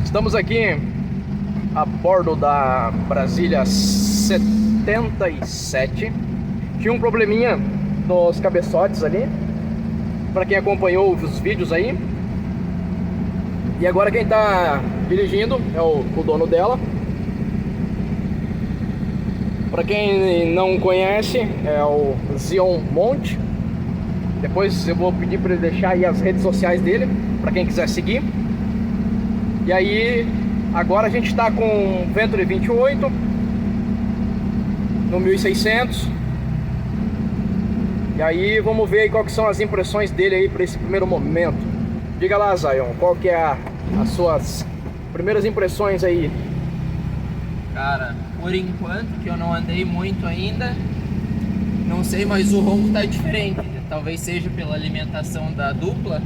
Estamos aqui a bordo da Brasília 77. Tinha um probleminha nos cabeçotes ali, para quem acompanhou os vídeos aí. E agora quem está dirigindo é o dono dela. Para quem não conhece, é o Zion Monte. Depois eu vou pedir para ele deixar aí as redes sociais dele, para quem quiser seguir. E aí, agora a gente está com Venturi 28 no 1600. E aí vamos ver aí qual que são as impressões dele aí para esse primeiro momento. Diga lá, Zion, qual que é as suas primeiras impressões aí? Cara, por enquanto, que eu não andei muito ainda, não sei, mas o ronco tá diferente. Talvez seja pela alimentação da dupla,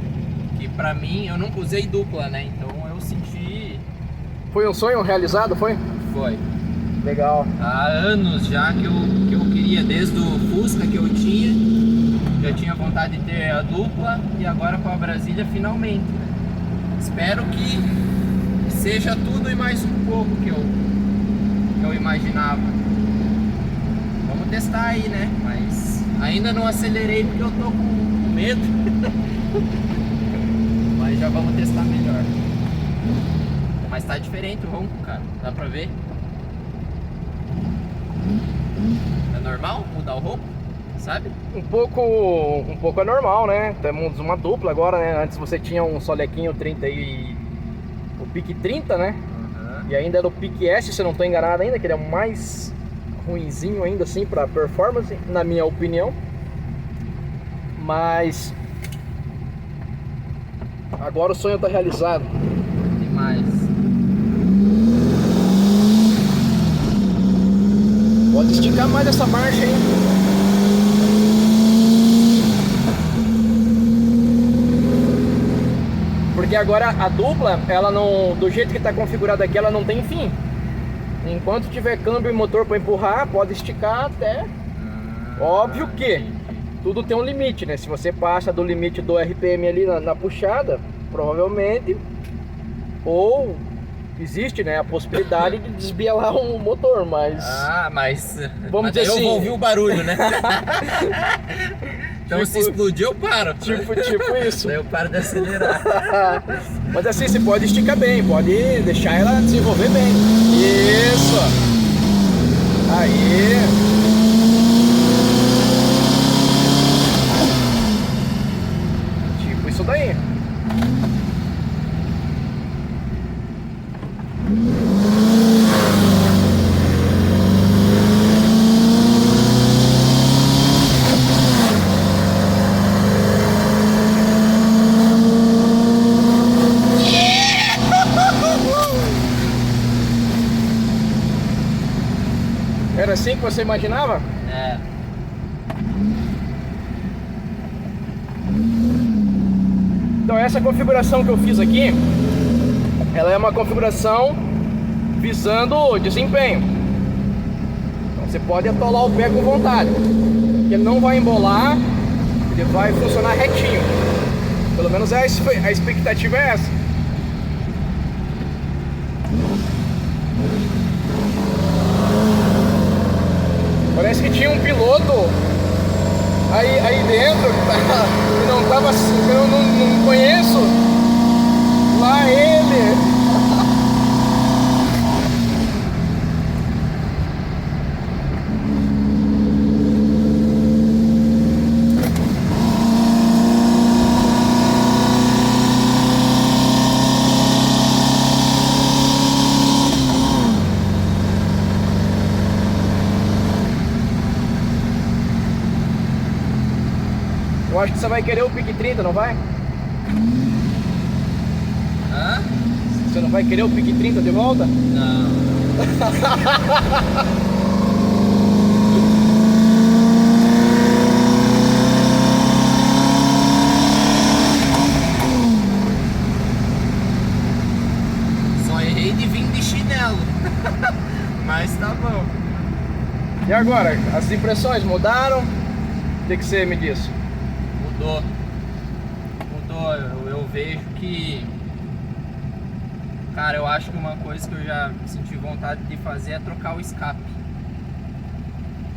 que pra mim, eu nunca usei dupla, né? Então eu senti... Foi um sonho realizado, foi? Foi. Legal. Há anos já que eu queria, desde o Fusca que eu tinha, já tinha vontade de ter a dupla, e agora com a Brasília finalmente. Espero que seja tudo e mais um pouco que eu imaginava. Vamos testar aí, né? Mas ainda não acelerei porque eu tô com medo. Mas já vamos testar melhor. Mas tá diferente o ronco, cara. Dá pra ver? É normal mudar o ronco? Sabe? Um pouco é normal, né? Temos uma dupla agora, né? Antes você tinha um Solequinho 30 e o Pique 30, né? E ainda era o Pique S, se eu não estou enganado ainda, que ele é o mais ruinzinho ainda assim para performance, na minha opinião. Mas agora o sonho está realizado. Demais. Pode esticar mais essa marcha aí. Porque agora a dupla, ela não, do jeito que está configurada aqui, ela não tem fim. Enquanto tiver câmbio e motor para empurrar, pode esticar até. Óbvio que tudo tem um limite, né? Se você passa do limite do RPM ali na puxada, provavelmente, ou existe, né, a possibilidade de desbielar um motor, mas... Ah, mas... Vamos dizer eu assim... vou ouvir o barulho, né? Então Tipo, se explodir eu paro. Tipo isso. Daí eu paro de acelerar. Mas assim, você pode esticar bem, pode deixar ela desenvolver bem. Isso. Aí. Tipo isso daí. Era assim que você imaginava? É. Então essa configuração que eu fiz aqui, ela é uma configuração visando desempenho. Então você pode atolar o pé com vontade, porque ele não vai embolar, ele vai funcionar retinho. Pelo menos a expectativa é essa. Parece que tinha um piloto aí dentro que não tava, que eu não conheço. Lá ele. Eu acho que você vai querer o Pique 30, não vai? Hã? Você não vai querer o Pique 30 de volta? Não. Só errei de vir de chinelo. Mas tá bom. E agora, as impressões mudaram? O que você me disse? Mudou. Eu vejo que Cara, eu acho que uma coisa que eu já senti vontade de fazer é trocar o escape.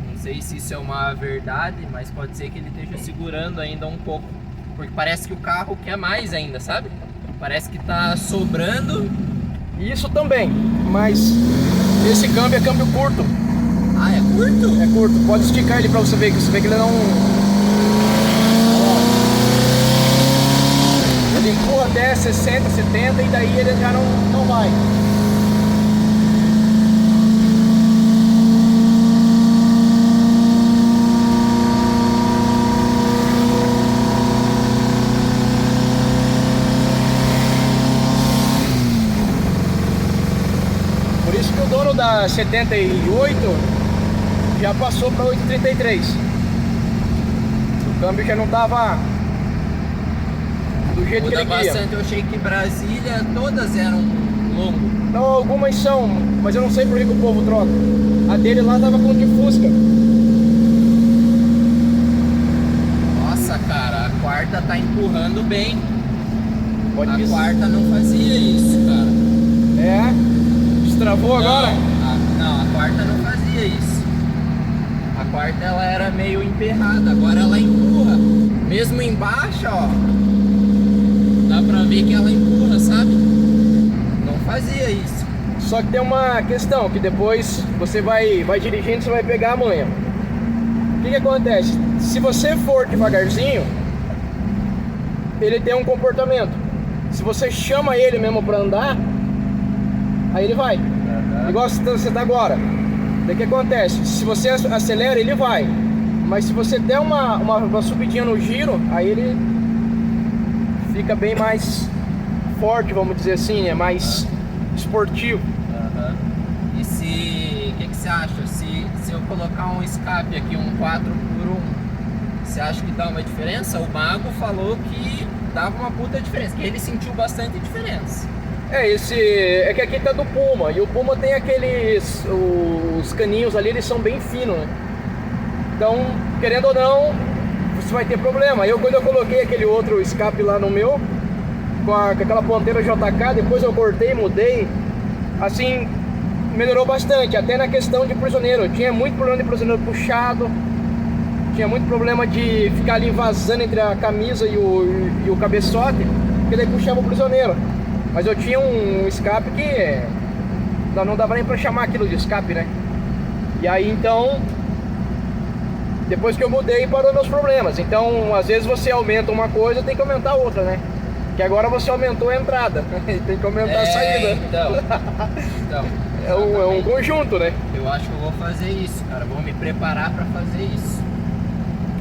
Não sei se isso é uma verdade, mas pode ser que ele esteja segurando ainda um pouco. Porque parece que o carro quer mais ainda, sabe? Parece que tá sobrando. Isso também, mas esse câmbio é câmbio curto. Ah, é curto? É curto, pode esticar ele pra você ver, que você vê que ele não... Ele empurra até 60, 70 e daí ele já não vai. Por isso que o dono da 78 já passou para 833. O câmbio já não tava do jeito Muda que ele queria. bastante. Eu achei que Brasília todas eram longo. Não, algumas são, mas eu não sei por que o povo troca. A dele lá tava com de Fusca. Nossa, cara, a quarta tá empurrando bem. Pode A ir. quarta não fazia isso, cara. É? Destravou agora? Não, a quarta não fazia isso. A quarta ela era meio emperrada, agora ela empurra. Mesmo embaixo, ó, dá pra ver que ela empurra, sabe? Não fazia isso. Só que tem uma questão, que depois você vai dirigindo, você vai pegar a manha. O que acontece? Se você for devagarzinho, ele tem um comportamento. Se você chama ele mesmo pra andar, aí ele vai. Igual você tá agora. Daí o que acontece? Se você acelera, ele vai. Mas se você der uma subidinha no giro, aí ele fica bem mais forte, vamos dizer assim, né? Mais esportivo. E o que você acha? Se eu colocar um escape aqui, um 4x1, você acha que dá uma diferença? O Mago falou que dava uma puta diferença, que ele sentiu bastante diferença. É que aqui tá do Puma, e o Puma tem os caninhos ali, eles são bem finos, né? Então, querendo ou não, você vai ter problema. Quando eu coloquei aquele outro escape lá no meu, com aquela ponteira JK, depois eu cortei, mudei, assim, melhorou bastante, até na questão de prisioneiro. Eu tinha muito problema de prisioneiro puxado, tinha muito problema de ficar ali vazando entre a camisa e o cabeçote, porque daí puxava o prisioneiro. Mas eu tinha um escape que não dava nem pra chamar aquilo de escape, né? E aí então, depois que eu mudei, parou meus problemas. Então, às vezes você aumenta uma coisa, tem que aumentar outra, né? Que agora você aumentou a entrada, tem que aumentar a saída. Então é um conjunto, né? eu acho que eu vou fazer isso, cara. Vou me preparar pra fazer isso.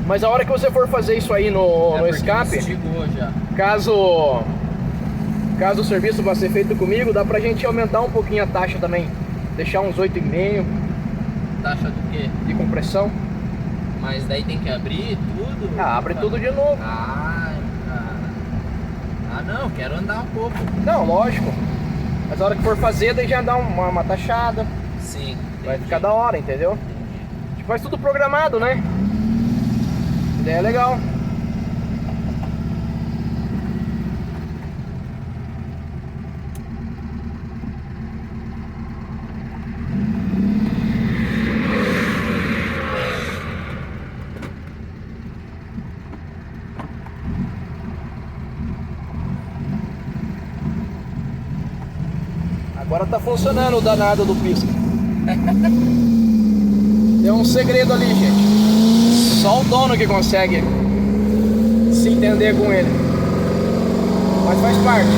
Mas a hora que você for fazer isso aí no escape, Já. caso o serviço vá ser feito comigo, dá pra gente aumentar um pouquinho a taxa também. Deixar uns 8,5 Taxa do quê? de compressão. Mas daí tem que abrir tudo? Abre tudo de novo. Ai, cara. Ah, não, quero andar um pouco. Não, lógico. Mas a hora que for fazer, daí já dá uma taxada. Sim. Vai ficar da hora, entendeu? A gente faz tudo programado, né? A ideia é legal. Agora tá funcionando o danado do pisca. Tem um segredo ali, gente. Só o dono que consegue se entender com ele. Mas faz parte.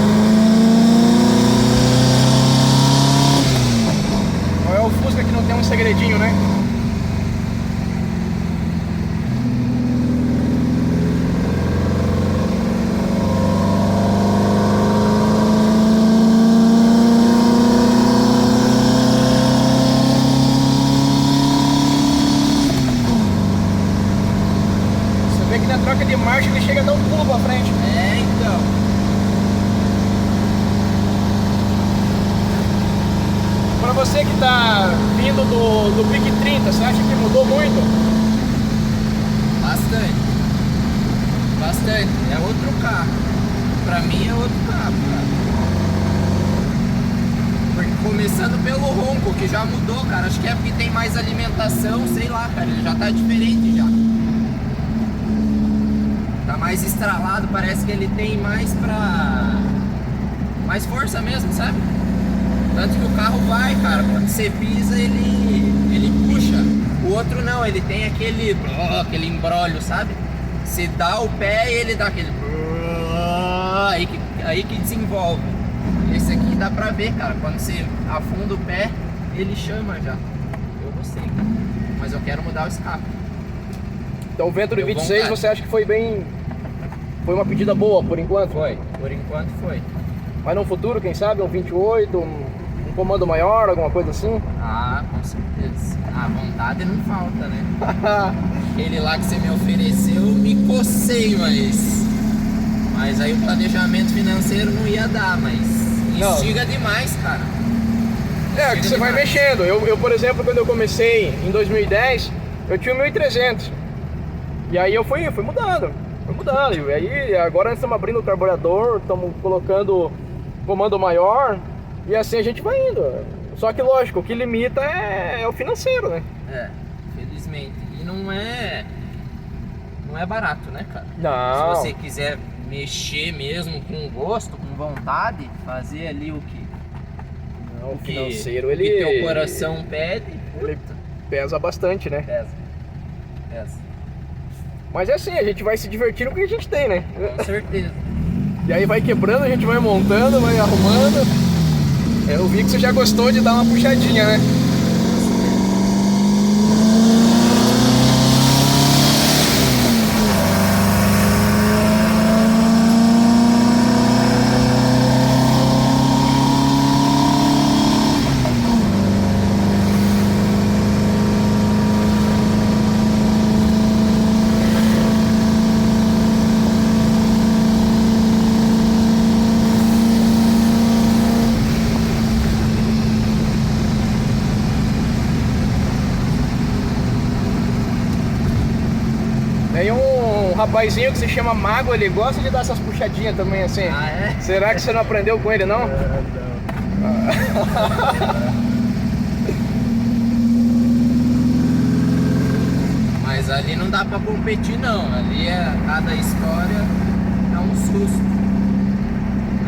Não é o Fusca que não tem um segredinho, né? Na troca de marcha ele chega a dar um pulo pra frente. É, então. Pra você que tá vindo do Pique 30, você acha que mudou muito? Bastante. Bastante. É outro carro. Pra mim é outro carro, cara. tirando pelo ronco, que já mudou, cara. Acho que é porque tem mais alimentação, sei lá, cara. Ele já tá diferente já. Tá mais estralado, parece que ele tem mais mais força mesmo, sabe? Tanto que o carro vai, cara, quando você pisa ele puxa. O outro não, ele tem aquele embrólio, sabe? Você dá o pé e ele dá aquele aí que desenvolve. Esse aqui dá pra ver, cara, quando você afunda o pé, ele chama já. Eu gostei, cara. Mas eu quero mudar o escape. Então o Venturi 26 você acha que foi uma pedida boa por enquanto? Foi, por enquanto foi. Mas no futuro, quem sabe, um 28, um comando maior, alguma coisa assim? Ah, com certeza. A vontade não falta, né? Aquele lá que você me ofereceu, me cocei, mas aí o planejamento financeiro não ia dar, mas instiga demais, cara. É, que você vai mexendo. Eu, por exemplo, quando eu comecei em 2010, eu tinha 1.300. E aí eu fui mudando. E aí agora nós estamos abrindo o carburador, estamos colocando comando maior e assim a gente vai indo. Só que lógico, o que limita é o financeiro, né? É, felizmente. E não é barato, né, cara? Não. Se você quiser mexer mesmo com gosto, com vontade, fazer ali o que Não, o financeiro, o que teu coração pede, ele pesa bastante, né? Pesa. Mas é assim, a gente vai se divertindo com o que a gente tem, né? Com certeza. E aí vai quebrando, a gente vai montando, vai arrumando. Eu vi que você já gostou de dar uma puxadinha, né? Tem um rapazinho que se chama Mago, ele gosta de dar essas puxadinhas também assim. Ah, é? Será que você não aprendeu com ele, não? Mas ali não dá pra competir não, ali cada história é um susto.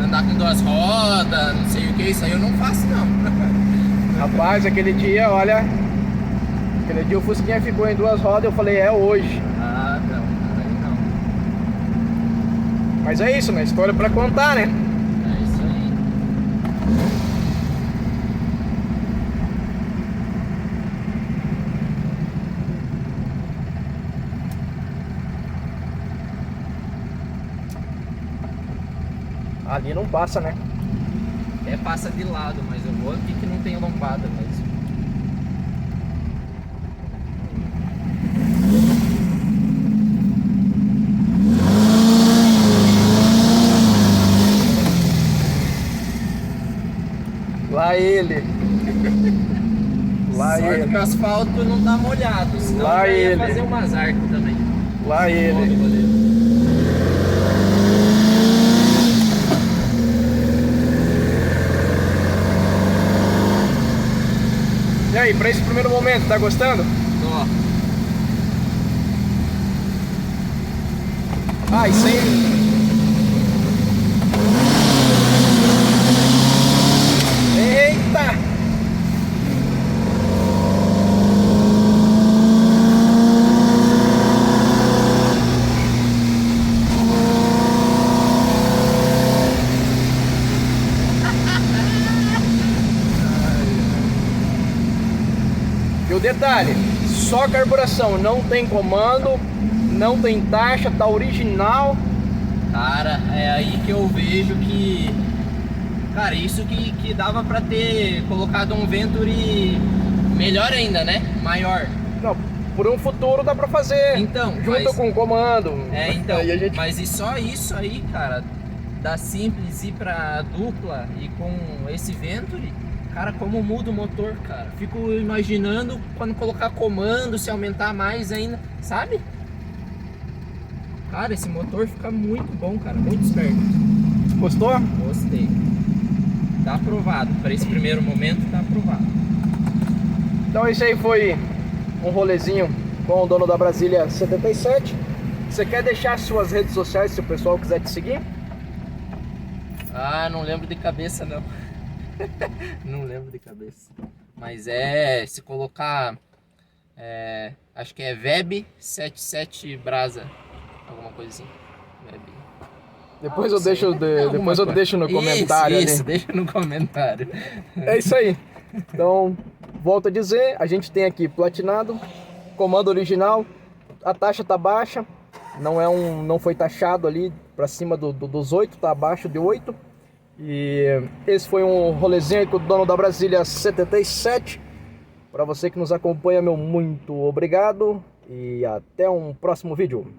Andar com 2 rodas, não sei o que, isso aí eu não faço não. Rapaz, aquele dia o Fusquinha ficou em 2 rodas, eu falei, é hoje. Ah, não, aí não. Mas é isso, né? História pra contar, né? É isso aí. Ali não passa, né? Passa de lado, mas eu vou aqui que não tem lombada mesmo. Lá ele. Lá Sorte ele. que o asfalto não tá molhado, senão Lá eu ia ele. fazer umas arcos também. Lá ele. Goleiro. E aí, pra esse primeiro momento, tá gostando? Ó, Ai, sem... Eita! E o detalhe, só carburação, não tem comando, não tem taxa, tá original. cara, é aí que eu vejo que... Cara, isso que dava pra ter colocado um Venturi melhor ainda, né? Maior. Não, por um futuro dá pra fazer. Então, junto mas- com o comando. Então, Aí a gente... mas e só isso aí, cara, da simples ir pra dupla e com esse Venturi, cara, como muda o motor, cara. Fico imaginando quando colocar comando, se aumentar mais ainda, sabe? Cara, esse motor fica muito bom, cara, muito esperto. Gostou? Gostei. tá aprovado. Para esse primeiro momento tá aprovado. Então esse aí foi um rolezinho com o dono da Brasília 77. Você quer deixar suas redes sociais se o pessoal quiser te seguir? Ah, não lembro de cabeça não. Não lembro de cabeça. Mas se colocar, acho que é Web77 Brasa, alguma coisa assim. Web. Depois eu deixo no comentário isso, ali. deixa no comentário. É isso aí. Então, volto a dizer, a gente tem aqui platinado, comando original, a taxa tá baixa, não foi taxado ali para cima dos 8, tá abaixo de 8. E esse foi um rolezinho aí com o dono da Brasília 77. Para você que nos acompanha, meu muito obrigado e até um próximo vídeo.